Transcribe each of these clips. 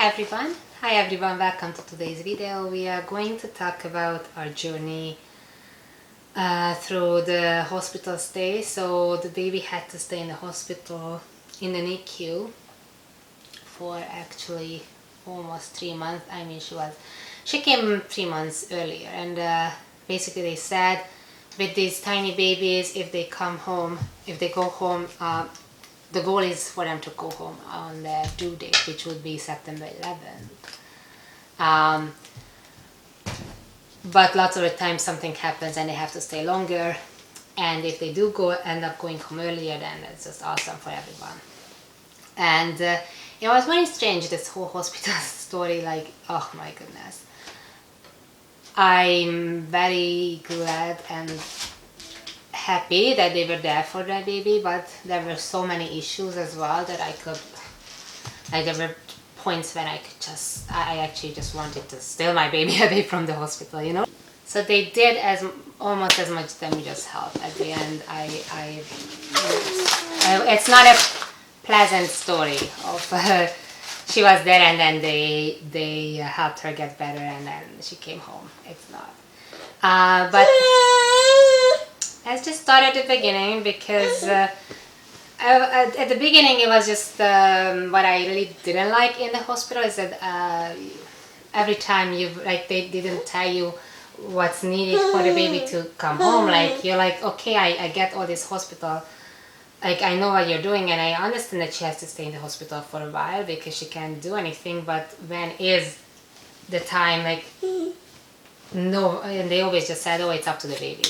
Hi everyone, welcome to today's video. We are going to talk about our journey through the hospital stay. So the baby had to stay in the hospital in the NICU for actually almost 3 months. I mean, she came 3 months earlier, and basically they said with these tiny babies, if they go home, the goal is for them to go home on their due date, which would be September 11th. But lots of the time something happens and they have to stay longer. And if they do end up going home earlier, then it's just awesome for everyone. And it was very strange, this whole hospital story. Like, oh my goodness. I'm very glad and happy that they were there for their baby, but there were so many issues as well that there were points when I actually just wanted to steal my baby away from the hospital, you know. So they did almost as much than just help. At the end, it's not a pleasant story of she was there and then they helped her get better and then she came home. It's not. But let's just start at the beginning, because at the beginning it was just what I really didn't like in the hospital is that every time they didn't tell you what's needed for the baby to come home. Like, you're like, okay, I get all this hospital, like I know what you're doing and I understand that she has to stay in the hospital for a while because she can't do anything, but when is the time? Like, no. And they always just said, oh, it's up to the baby,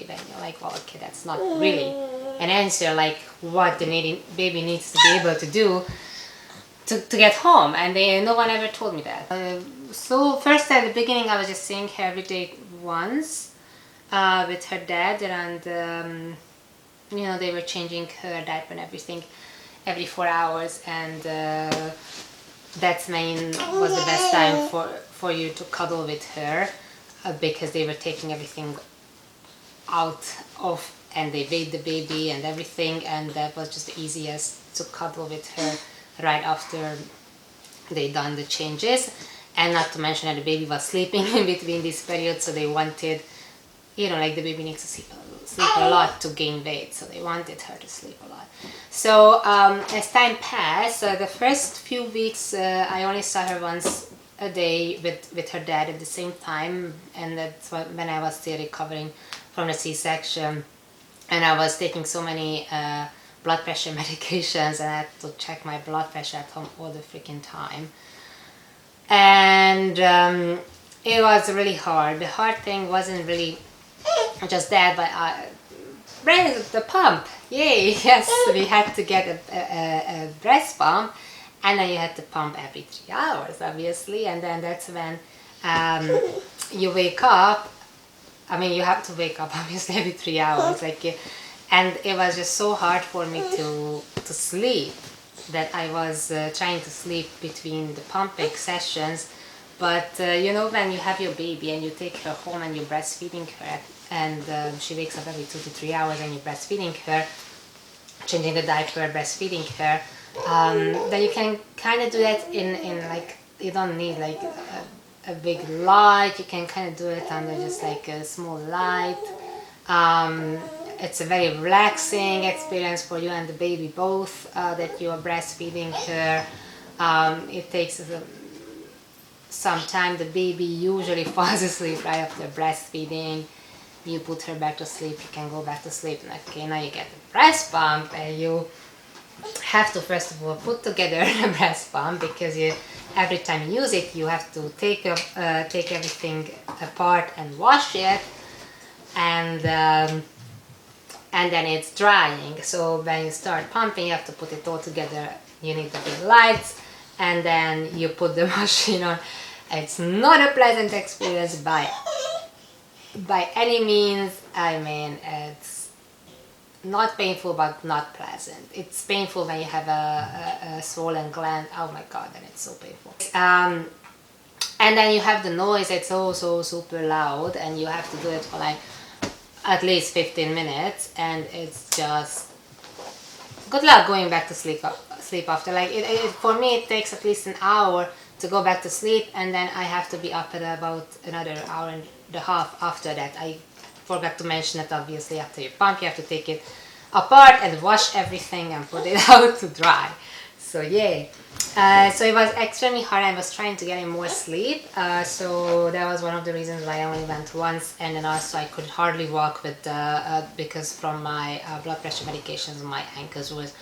and you're like, well, okay, that's not really an answer, like what the baby needs to be able to do to get home. And no one ever told me that. So first, at the beginning, I was just seeing her every day once with her dad, and you know, they were changing her diaper and everything every 4 hours, and that's was the best time for you to cuddle with her, because they were taking everything out of, and they weighed the baby and everything, and that was just the easiest to cuddle with her right after they done the changes. And not to mention that the baby was sleeping in between these periods, so they wanted, you know, like the baby needs to sleep a lot to gain weight, so they wanted her to sleep a lot. So as time passed, the first few weeks I only saw her once a day with her dad at the same time, and that's when I was still recovering from the C-section, and I was taking so many blood pressure medications, and I had to check my blood pressure at home all the freaking time. And it was really hard. The hard thing wasn't really just that, but the pump, yay, yes, we had to get a breast pump, and then you had to pump every 3 hours, obviously, and then that's when you wake up. I mean, you have to wake up obviously every 3 hours, and it was just so hard for me to sleep, that I was trying to sleep between the pumping sessions. But you know, when you have your baby and you take her home and you're breastfeeding her, and she wakes up every 2 to 3 hours and you're breastfeeding her, changing the diaper, breastfeeding her, then you can kind of do that in like, you don't need like a big light. You can kind of do it under just like a small light. It's a very relaxing experience for you and the baby both, that you are breastfeeding her. It takes some time. The baby usually falls asleep right after breastfeeding. You put her back to sleep, you can go back to sleep. Okay, now you get the breast pump, and you have to first of all put together the breast pump, because every time you use it, you have to take everything apart and wash it, and then it's drying. So when you start pumping, you have to put it all together. You need the big lights, and then you put the machine on. It's not a pleasant experience by any means. I mean, it's not painful, but not pleasant. It's painful when you have a swollen gland. Oh my god, then it's so painful. And then you have the noise. It's so super loud, and you have to do it for like at least 15 minutes, and it's just good luck going back to sleep after. Like, for me, it takes at least an hour to go back to sleep, and then I have to be up at about another hour and a half after that. I forgot to mention that obviously after you pump, you have to take it apart and wash everything and put it out to dry. So yay. So it was extremely hard. I was trying to get in more sleep, so that was one of the reasons why I only went once. And then also I could hardly walk with because from my blood pressure medications my ankles was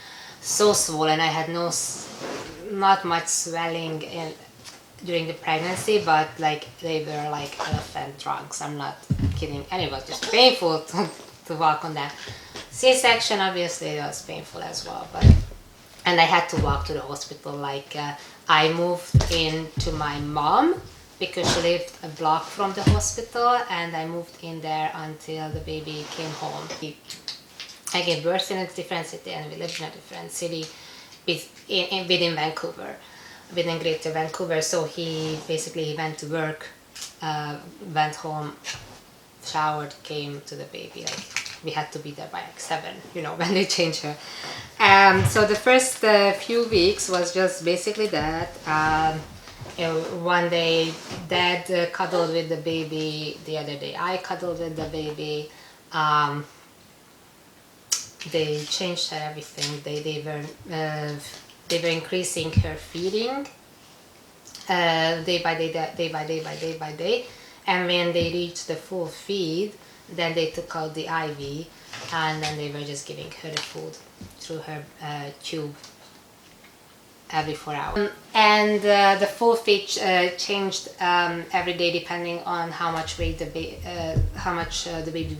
so swollen. I had not much swelling during the pregnancy, but like they were like elephant trunks. I'm not kidding, and it was just painful to walk on that. C-section obviously was painful as well, and I had to walk to the hospital. Like I moved in to my mom because she lived a block from the hospital, and I moved in there until the baby came home. I gave birth in a different city, and we lived in a different city within Vancouver, within Greater Vancouver. So he went to work, went home, showered, came to the baby. Like we had to be there by like 7, when they changed her. So the first few weeks was just basically that. One day Dad cuddled with the baby, the other day I cuddled with the baby. They changed her everything. They were increasing her feeding day by day. And when they reached the full feed, then they took out the IV, and then they were just giving her the food through her tube every 4 hours. And the full feed changed every day depending on how much weight the baby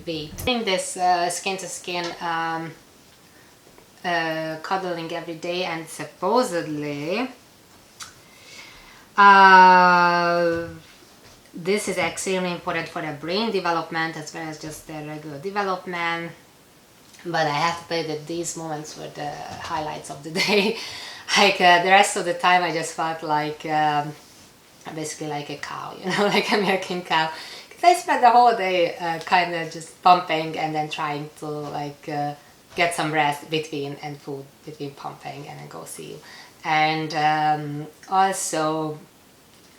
weighed. Doing this skin to skin cuddling every day, and supposedly this is extremely important for the brain development as well as just the regular development. But I have to tell you that these moments were the highlights of the day. Like the rest of the time I just felt like basically like a cow, like a milking cow. Because I spent the whole day kind of just pumping and then trying to like get some rest between pumping and then go see you. And also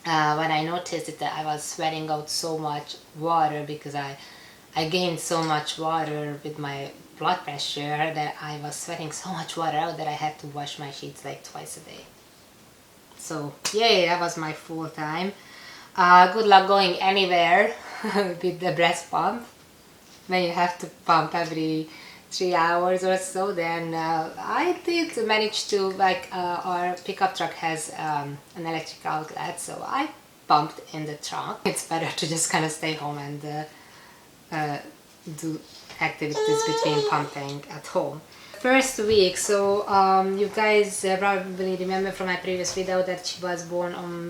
when I noticed that I was sweating out so much water because I gained so much water with my blood pressure that I was sweating so much water out that I had to wash my sheets like twice a day. So yay, that was my full time. Good luck going anywhere with the breast pump. When you have to pump every 3 hours or so, then I did manage to, like our pickup truck has an electric outlet, so I pumped in the trunk. It's better to just kind of stay home and do activities between pumping at home. First week, so you guys probably remember from my previous video that she was born on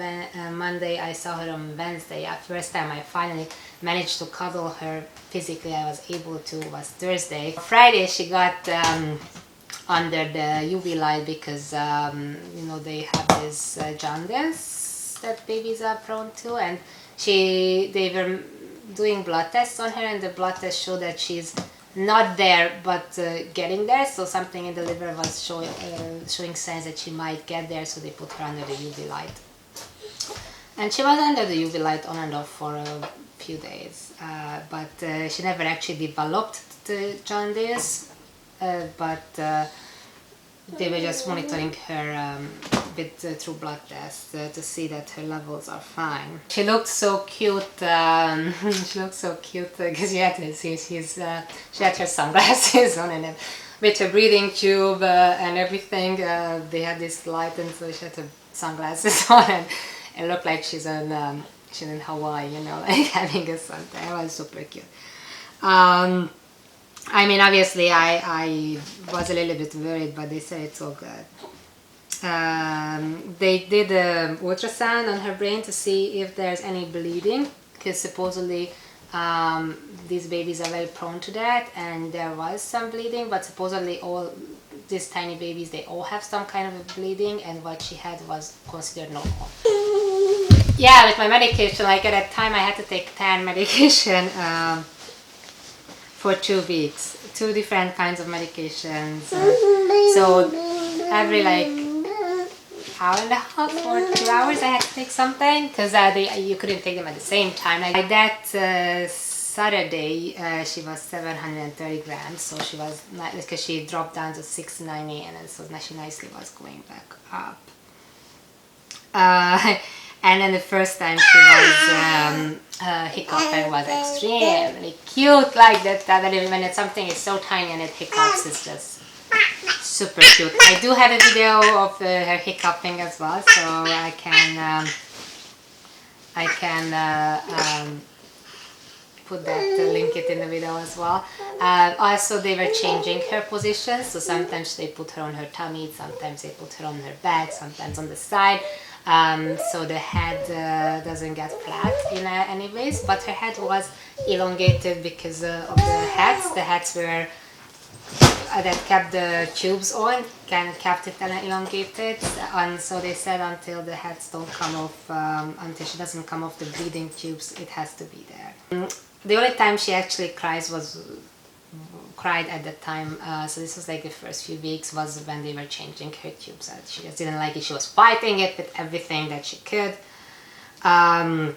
Monday. I saw her on Wednesday. First time I finally managed to cuddle her physically, I was able to, was Thursday. Friday she got under the UV light because they have this jaundice that babies are prone to, and they were doing blood tests on her, and the blood test showed that she's not there but getting there, so something in the liver was showing signs that she might get there, so they put her under the UV light. And she was under the UV light on and off for a few days, but she never actually developed the jaundice, but they were just monitoring her through blood tests to see that her levels are fine. She looked so cute. She looked so cute because she had her sunglasses on, and with her breathing tube and everything. They had this light, and so she had her sunglasses on, and it looked like she's in Hawaii, like having a suntan. It was super cute. I mean, obviously I was a little bit worried, but they said it's all good. They did an ultrasound on her brain to see if there's any bleeding, because supposedly these babies are very prone to that, and there was some bleeding, but supposedly all these tiny babies, they all have some kind of a bleeding, and what she had was considered normal. Yeah, with my medication, like at that time I had to take 10 medication for 2 weeks, 2 different kinds of medications. So every hour and a half or 2 hours I had to take something, because you couldn't take them at the same time. Like that Saturday, she was 730 grams, so she was not, because she dropped down to 690, and then so she nicely was going back up. And then the first time she was hiccuping was extremely cute, like that when something is so tiny and it hiccups, it's just super cute. I do have a video of her hiccuping as well, so I can put that, link it in the video as well. Also, they were changing her position, so sometimes they put her on her tummy, sometimes they put her on her back, sometimes on the side. So the head doesn't get flat in any ways, but her head was elongated because of the hats. The hats were that kept the tubes on, kept it elongated, and so they said until the heads don't come off, until she doesn't come off the breathing tubes, it has to be there. The only time she actually cried at that time, so this was like the first few weeks, was when they were changing her tubes. She just didn't like it. She was fighting it with everything that she could, and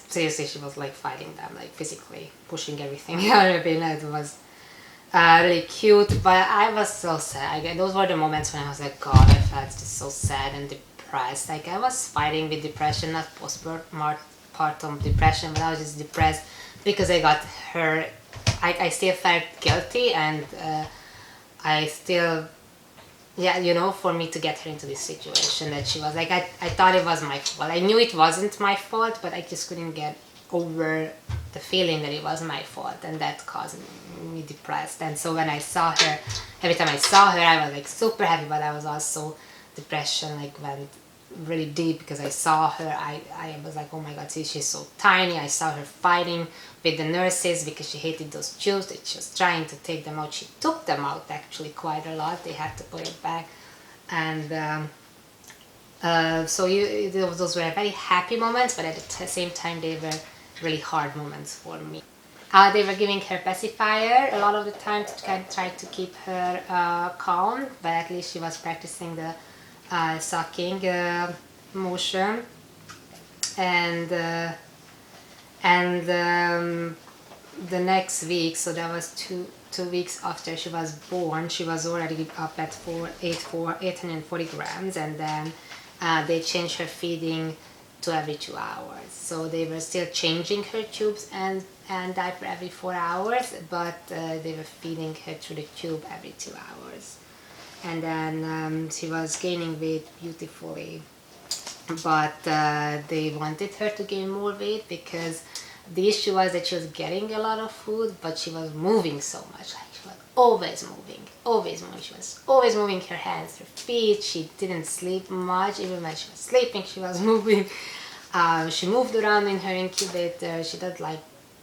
seriously, she was like fighting them, like physically pushing everything out of it. It was really cute, but I was so sad. Those were the moments when I was like, God, I felt just so sad and depressed. Like I was fighting with depression, not postpartum depression, but I was just depressed because I got her. I still felt guilty, and I still, for me to get her into this situation that she was like, I thought it was my fault. I knew it wasn't my fault, but I just couldn't get over the feeling that it was my fault, and that caused me depressed. And so when I saw her, every time I saw her, I was like super happy, but I was also, depression like went really deep because I saw her. I was like, oh my God, see, she's so tiny. I saw her fighting with the nurses because she hated those tubes that she was trying to take them out. She took them out actually quite a lot. They had to put it back, and so those were very happy moments, but at the same time they were really hard moments for me. They were giving her pacifier a lot of the time to try to keep her calm, but at least she was practicing the sucking motion, and the next week, so that was two weeks after she was born, she was already up at 840 grams, and then they changed her feeding to every 2 hours. So they were still changing her tubes and diaper every 4 hours, but they were feeding her through the tube every 2 hours. And then she was gaining weight beautifully, but they wanted her to gain more weight because the issue was that she was getting a lot of food, but she was moving so much. Like she was always moving. She was always moving her hands, her feet. She didn't sleep much. Even when she was sleeping, she was moving. She moved around in her incubator. She did like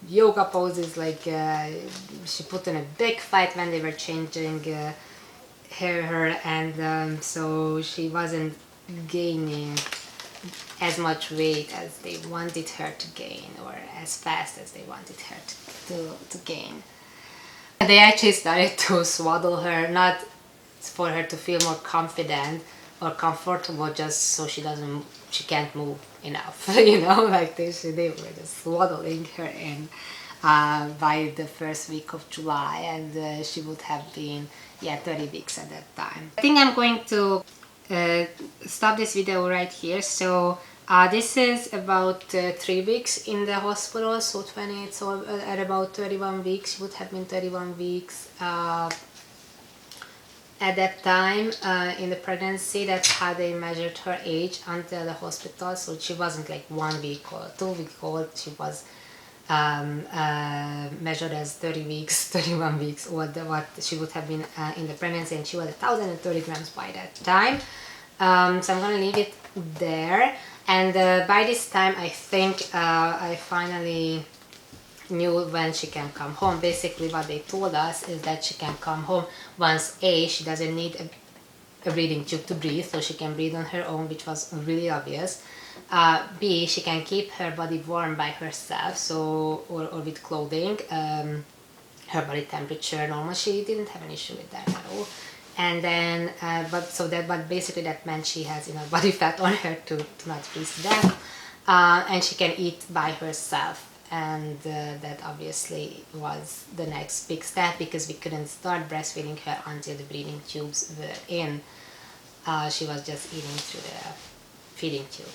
yoga poses. Like she put in a big fight when they were changing her, and so she wasn't gaining as much weight as they wanted her to gain, or as fast as they wanted her to gain. They actually started to swaddle her, not for her to feel more confident or comfortable, just so she can't move enough, like they were just swaddling her in by the first week of July, and she would have been 30 weeks at that time. I think I'm going to stop this video right here. So this is about 3 weeks in the hospital, so at about 31 weeks, she would have been 31 weeks at that time in the pregnancy. That's how they measured her age until the hospital. So she wasn't like 1 week or 2 week old. She was measured as 30 weeks, 31 weeks, or what she would have been in the pregnancy, and she was 1,030 grams by that time. So I'm gonna leave it there, and by this time I think I finally knew when she can come home. Basically what they told us is that she can come home once she doesn't need a breathing tube to breathe, so she can breathe on her own, which was really obvious. B, she can keep her body warm by herself, so or with clothing, her body temperature normal. She didn't have an issue with that at all. And then but basically that meant she has enough body fat on her to not freeze to death, and she can eat by herself. And that obviously was the next big step, because we couldn't start breastfeeding her until the breathing tubes were in. She was just eating through the feeding tube.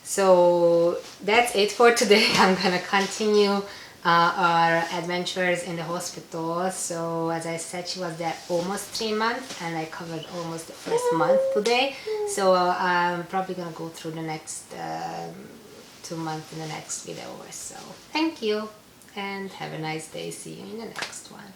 So that's it for today. I'm gonna continue our adventures in the hospital. So as I said, she was there almost 3 months, and I covered almost the first month today. So I'm probably gonna go through the next 2 months in the next video or so. Thank you, and have a nice day. See you in the next one.